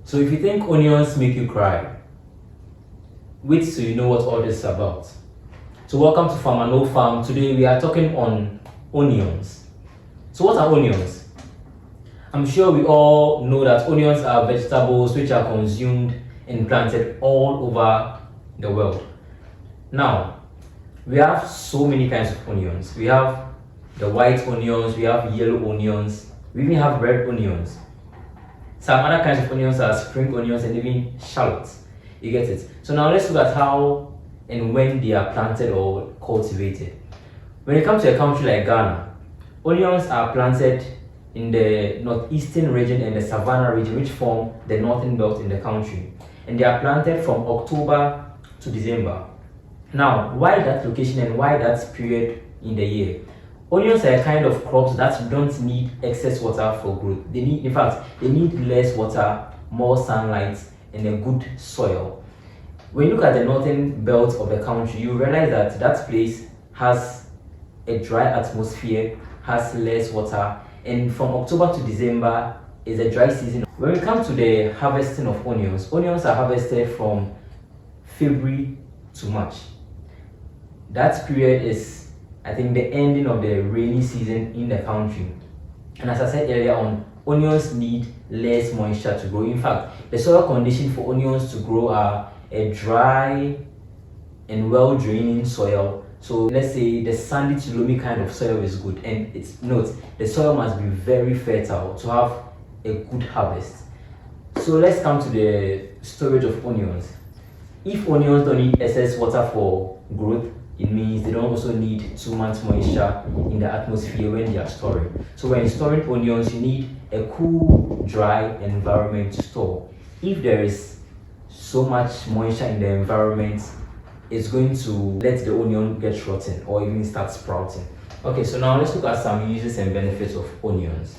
So if you think onions make you cry, wait till you know what all this is about. So welcome to Farmer No Farm. Today we are talking on onions. So what are onions? I'm sure we all know that onions are vegetables which are consumed and planted all over the world. Now, we have so many kinds of onions. We have the white onions, we have yellow onions, we even have red onions. Some other kinds of onions are spring onions and even shallots. You get it? So now let's look at how and when they are planted or cultivated. When it comes to a country like Ghana, onions are planted in the northeastern region and the savannah region, which form the northern belt in the country. And they are planted from October to December. Now, why that location and why that period in the year? Onions are a kind of crops that don't need excess water for growth. They need less water, more sunlight, and a good soil. When you look at the northern belt of the country, you realize that that place has a dry atmosphere, has less water, and from October to December is a dry season. When we come to the harvesting of onions, onions are harvested from February to March. That period is, I think, the ending of the rainy season in the country. And as I said earlier on, onions need less moisture to grow. In fact, the soil conditions for onions to grow are a dry and well-draining soil. So let's say the sandy to loamy kind of soil is good, and the soil must be very fertile to have a good harvest. So let's come to the storage of onions. If onions don't need excess water for growth, it means they don't also need too much moisture in the atmosphere when they are storing. So when storing onions, you need a cool, dry environment to store. If there is so much moisture in the environment, it's going to let the onion get rotten or even start sprouting. Okay, so now let's look at some uses and benefits of onions.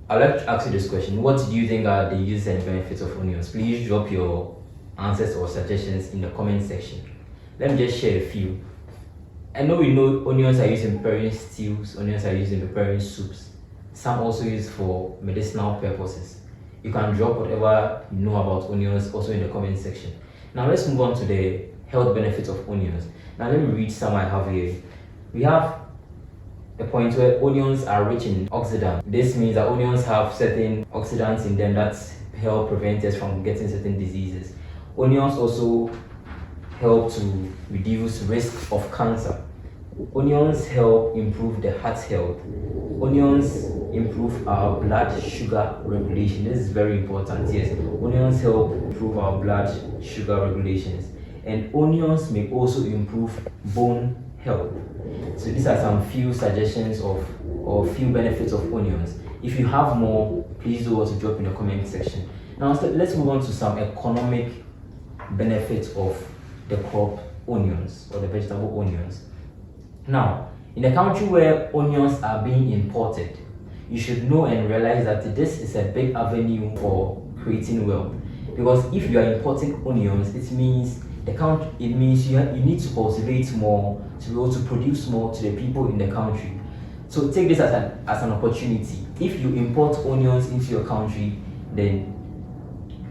I'd like to ask you this question. What do you think are the uses and benefits of onions? Please drop your answers or suggestions in the comment section. Let me just share a few. I know we know onions are used in preparing stews, onions are used in preparing soups. Some also used for medicinal purposes. You can drop whatever you know about onions also in the comment section. Now let's move on to the health benefits of onions. Now let me read some I have here. We have a point where onions are rich in oxidants. This means that onions have certain oxidants in them that help prevent us from getting certain diseases. Onions also help to reduce risk of cancer. Onions help improve the heart health. Onions improve our blood sugar regulation. This is very important. Yes, onions help improve our blood sugar regulations. And onions may also improve bone health. So these are some few suggestions or few benefits of onions. If you have more, please do also drop in the comment section. Now let's move on to some economic benefits of the crop onions or the vegetable onions. Now, in a country where onions are being imported, you should know and realize that this is a big avenue for creating wealth. Because if you are importing onions, it means you need to cultivate more to be able to produce more to the people in the country. So take this as an opportunity. If you import onions into your country, then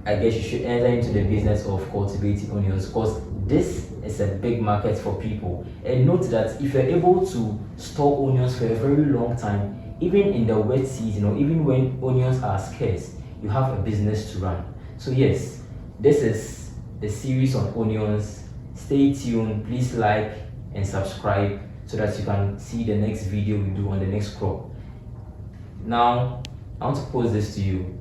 I guess you should enter into the business of cultivating onions, because this is a big market for people. And note that if you're able to store onions for a very long time, even in the wet season or even when onions are scarce, you have a business to run. So yes, this is the series on onions. Stay tuned, please like and subscribe so that you can see the next video we do on the next crop. Now, I want to pose this to you.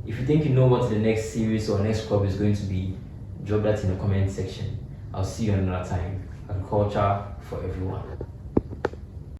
If you think you know what the next series or next crop is going to be, drop that in the comment section. I'll see you another time. Agriculture for everyone.